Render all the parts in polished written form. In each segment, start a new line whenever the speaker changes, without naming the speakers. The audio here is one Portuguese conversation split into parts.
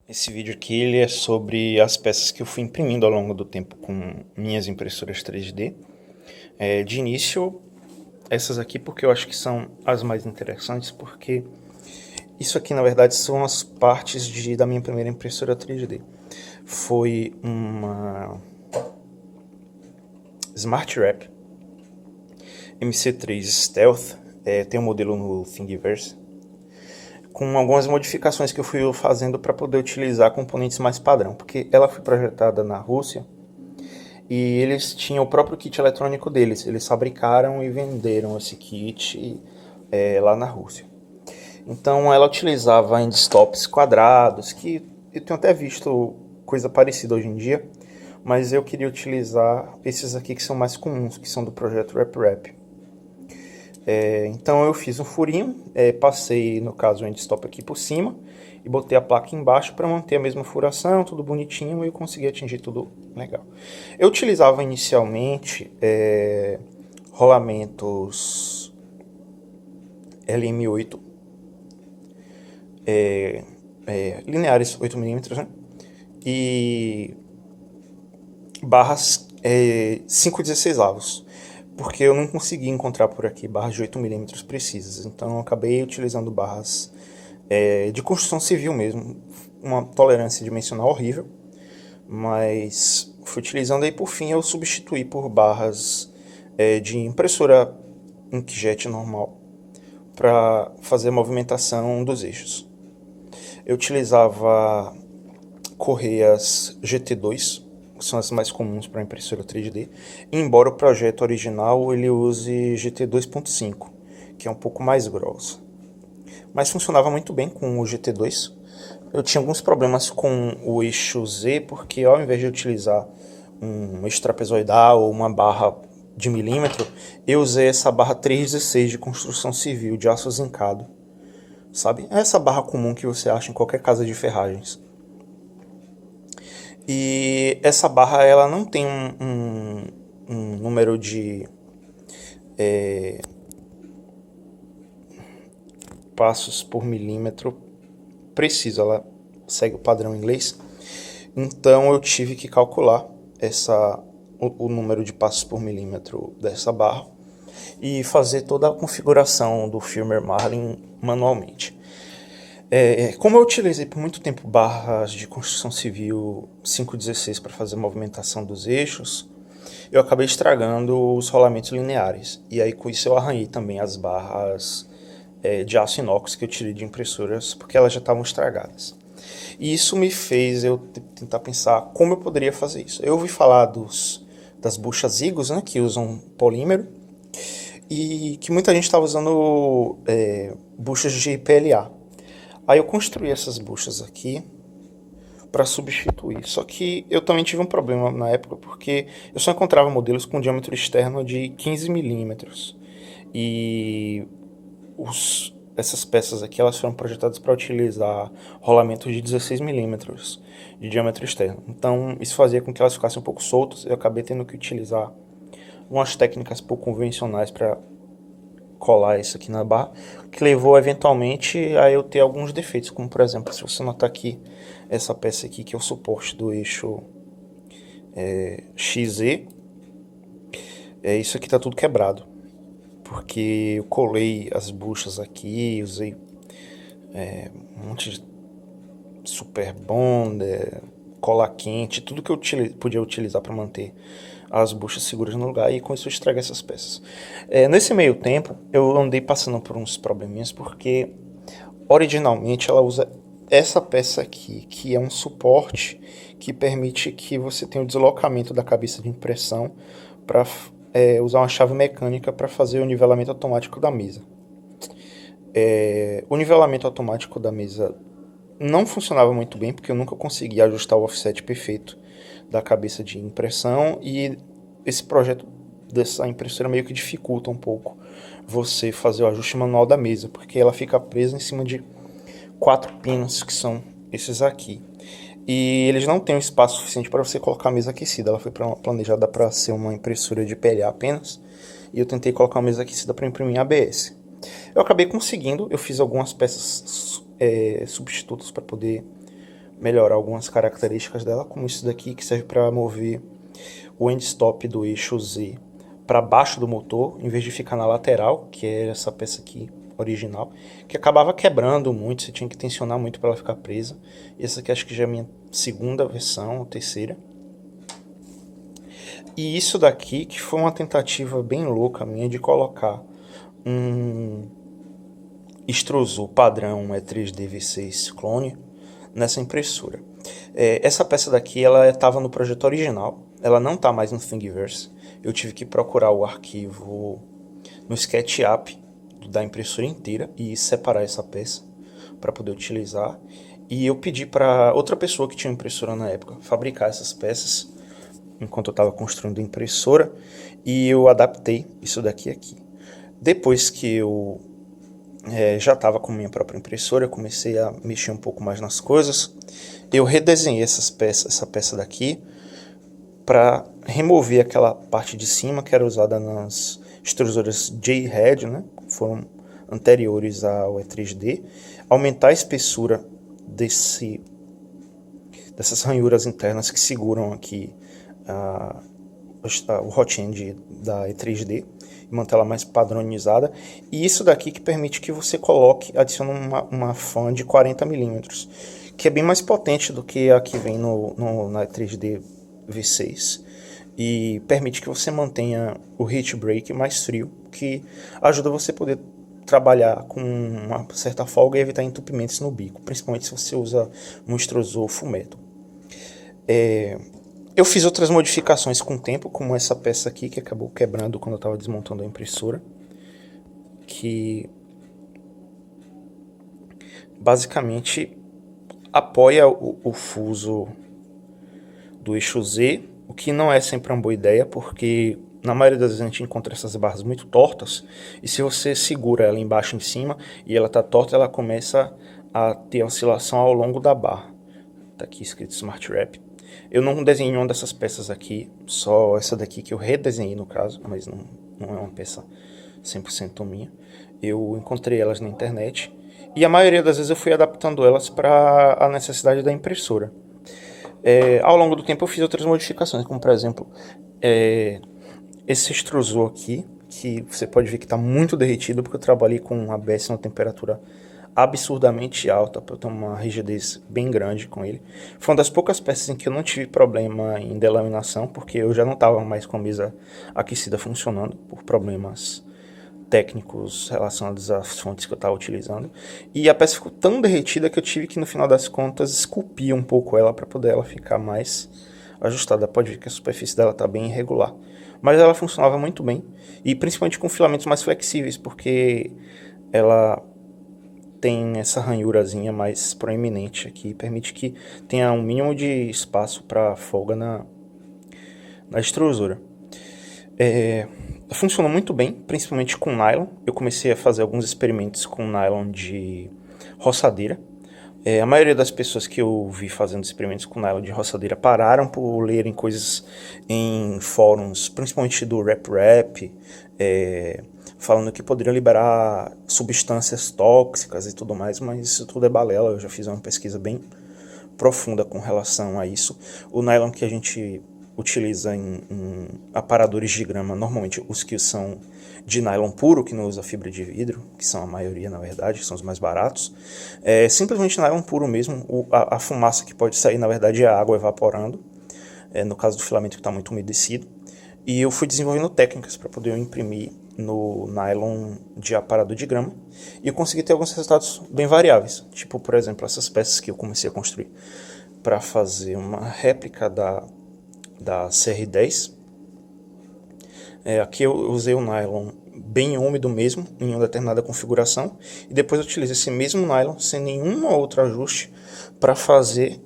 Esse vídeo aqui ele é sobre as peças que eu fui imprimindo ao longo do tempo com minhas impressoras 3D. De início, essas aqui porque eu acho que são as mais interessantes, porque isso aqui na verdade são as partes da minha primeira impressora 3D. Foi uma SmartWrap MC3 Stealth, tem um modelo no Thingiverse, com algumas modificações que eu fui fazendo para poder utilizar componentes mais padrão, porque ela foi projetada na Rússia e eles tinham o próprio kit eletrônico deles. Eles fabricaram e venderam esse kit lá na Rússia. Então ela utilizava endstops quadrados, que eu tenho até visto coisa parecida hoje em dia, mas eu queria utilizar esses aqui que são mais comuns, que são do projeto RepRap. Então eu fiz um furinho, passei, no caso, o endstop aqui por cima e botei a placa embaixo para manter a mesma furação, tudo bonitinho, e eu consegui atingir tudo legal. Eu utilizava inicialmente rolamentos LM8, lineares 8mm, né? E barras 5/16 avos, porque eu não consegui encontrar por aqui barras de 8mm precisas, então eu acabei utilizando barras de construção civil mesmo, uma tolerância dimensional horrível, mas fui utilizando. Aí por fim eu substituí por barras de impressora inkjet normal para fazer a movimentação dos eixos. Eu utilizava correias GT2, são as mais comuns para impressora 3D, embora o projeto original ele use GT2.5, que é um pouco mais grossa. Mas funcionava muito bem com o GT2. Eu tinha alguns problemas com o eixo Z, porque ao invés de utilizar um eixo trapezoidal ou uma barra de milímetro, eu usei essa barra 3/16 de construção civil, de aço zincado. Sabe? É essa barra comum que você acha em qualquer casa de ferragens. E essa barra ela não tem um número de passos por milímetro preciso, ela segue o padrão inglês. Então eu tive que calcular o número de passos por milímetro dessa barra e fazer toda a configuração do firmware Marlin manualmente. Como eu utilizei por muito tempo barras de construção civil 5/16 para fazer a movimentação dos eixos, eu acabei estragando os rolamentos lineares. E aí com isso eu arranhei também as barras de aço inox que eu tirei de impressoras, porque elas já estavam estragadas. E isso me fez eu tentar pensar como eu poderia fazer isso. Eu ouvi falar das buchas Igos, né, que usam polímero, e que muita gente estava usando buchas de PLA. Aí eu construí essas buchas aqui para substituir. Só que eu também tive um problema na época, porque eu só encontrava modelos com diâmetro externo de 15 milímetros. E essas peças aqui elas foram projetadas para utilizar rolamentos de 16 milímetros de diâmetro externo. Então isso fazia com que elas ficassem um pouco soltas. Eu acabei tendo que utilizar umas técnicas pouco convencionais para colar isso aqui na barra, que levou eventualmente a eu ter alguns defeitos, como por exemplo, se você notar aqui, essa peça aqui que é o suporte do eixo XZ, isso aqui tá tudo quebrado, porque eu colei as buchas aqui, usei um monte de super bonder, cola quente, tudo que eu podia utilizar para manter as buchas seguras no lugar, e com isso eu estraguei essas peças. Nesse meio tempo, eu andei passando por uns probleminhas, porque originalmente ela usa essa peça aqui, que é um suporte que permite que você tenha o deslocamento da cabeça de impressão para usar uma chave mecânica para fazer o nivelamento automático da mesa. O nivelamento automático da mesa não funcionava muito bem, porque eu nunca consegui ajustar o offset perfeito da cabeça de impressão, e esse projeto dessa impressora meio que dificulta um pouco você fazer o ajuste manual da mesa, porque ela fica presa em cima de 4 pinos, que são esses aqui. E eles não têm um espaço suficiente para você colocar a mesa aquecida. Ela foi planejada para ser uma impressora de PLA apenas, e eu tentei colocar uma mesa aquecida para imprimir ABS. Eu acabei conseguindo, eu fiz algumas peças substitutas para poder melhorar algumas características dela, como isso daqui que serve para mover o end stop do eixo Z para baixo do motor, em vez de ficar na lateral, que é essa peça aqui original, que acabava quebrando muito, você tinha que tensionar muito para ela ficar presa. E essa aqui acho que já é a minha segunda versão, ou terceira. E isso daqui que foi uma tentativa bem louca minha de colocar um extrusor padrão E3D V6 clone nessa impressora. Essa peça daqui ela estava no projeto original, ela não está mais no Thingiverse. Eu tive que procurar o arquivo no SketchUp da impressora inteira e separar essa peça para poder utilizar. E eu pedi para outra pessoa que tinha impressora na época fabricar essas peças enquanto eu estava construindo a impressora, e eu adaptei isso daqui aqui. Depois que eu já estava com minha própria impressora, eu comecei a mexer um pouco mais nas coisas. Eu redesenhei essa peça daqui para remover aquela parte de cima que era usada nas extrusoras J-Head, né? Foram anteriores ao E3D, aumentar a espessura dessas ranhuras internas que seguram aqui o hot end da E3D e manter ela mais padronizada. E isso daqui que permite que você adicione uma fan de 40mm, que é bem mais potente do que a que vem na E3D V6 e permite que você mantenha o heat break mais frio, que ajuda você a poder trabalhar com uma certa folga e evitar entupimentos no bico, principalmente se você usa um extrusor full metal. Eu fiz outras modificações com o tempo, como essa peça aqui que acabou quebrando quando eu estava desmontando a impressora, que basicamente apoia o fuso do eixo Z, o que não é sempre uma boa ideia, porque na maioria das vezes a gente encontra essas barras muito tortas, e se você segura ela embaixo e em cima, e ela está torta, ela começa a ter oscilação ao longo da barra. Tá aqui escrito Smart Wrap. Eu não desenhei uma dessas peças aqui, só essa daqui que eu redesenhei no caso, mas não é uma peça 100% minha. Eu encontrei elas na internet, e a maioria das vezes eu fui adaptando elas para a necessidade da impressora. Ao longo do tempo eu fiz outras modificações, como por exemplo, esse extrusor aqui, que você pode ver que está muito derretido, porque eu trabalhei com um ABS numa temperatura absurdamente alta, para eu ter uma rigidez bem grande com ele. Foi uma das poucas peças em que eu não tive problema em delaminação, porque eu já não estava mais com a mesa aquecida funcionando, por problemas técnicos relacionados às fontes que eu estava utilizando. E a peça ficou tão derretida que eu tive que, no final das contas, esculpir um pouco ela para poder ela ficar mais ajustada. Pode ver que a superfície dela está bem irregular. Mas ela funcionava muito bem, e principalmente com filamentos mais flexíveis, porque ela tem essa ranhurazinha mais proeminente aqui, permite que tenha um mínimo de espaço para folga na extrusora. Funcionou muito bem, principalmente com nylon. Eu comecei a fazer alguns experimentos com nylon de roçadeira. A maioria das pessoas que eu vi fazendo experimentos com nylon de roçadeira pararam por lerem coisas em fóruns, principalmente do RepRap, falando que poderiam liberar substâncias tóxicas e tudo mais, mas isso tudo é balela. Eu já fiz uma pesquisa bem profunda com relação a isso. O nylon que a gente utiliza em aparadores de grama, normalmente os que são de nylon puro, que não usa fibra de vidro, que são a maioria na verdade, que são os mais baratos, simplesmente nylon puro mesmo. A fumaça que pode sair na verdade é a água evaporando, no caso do filamento que está muito umedecido. E eu fui desenvolvendo técnicas para poder imprimir no nylon de aparador de grama, e eu consegui ter alguns resultados bem variáveis, tipo por exemplo essas peças que eu comecei a construir para fazer uma réplica da CR10. Aqui eu usei o nylon bem úmido mesmo, em uma determinada configuração, e depois eu utilizei esse mesmo nylon sem nenhum outro ajuste para fazer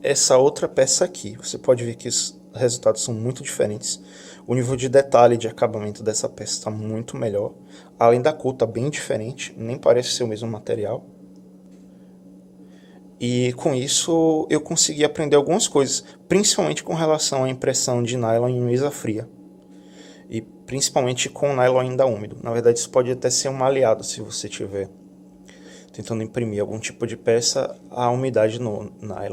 essa outra peça aqui. Você pode ver que os resultados são muito diferentes. O nível de detalhe de acabamento dessa peça está muito melhor, além da cor está bem diferente, nem parece ser o mesmo material. E com isso eu consegui aprender algumas coisas, principalmente com relação à impressão de nylon em mesa fria. E principalmente com o nylon ainda úmido. Na verdade isso pode até ser um aliado se você estiver tentando imprimir algum tipo de peça, a umidade no nylon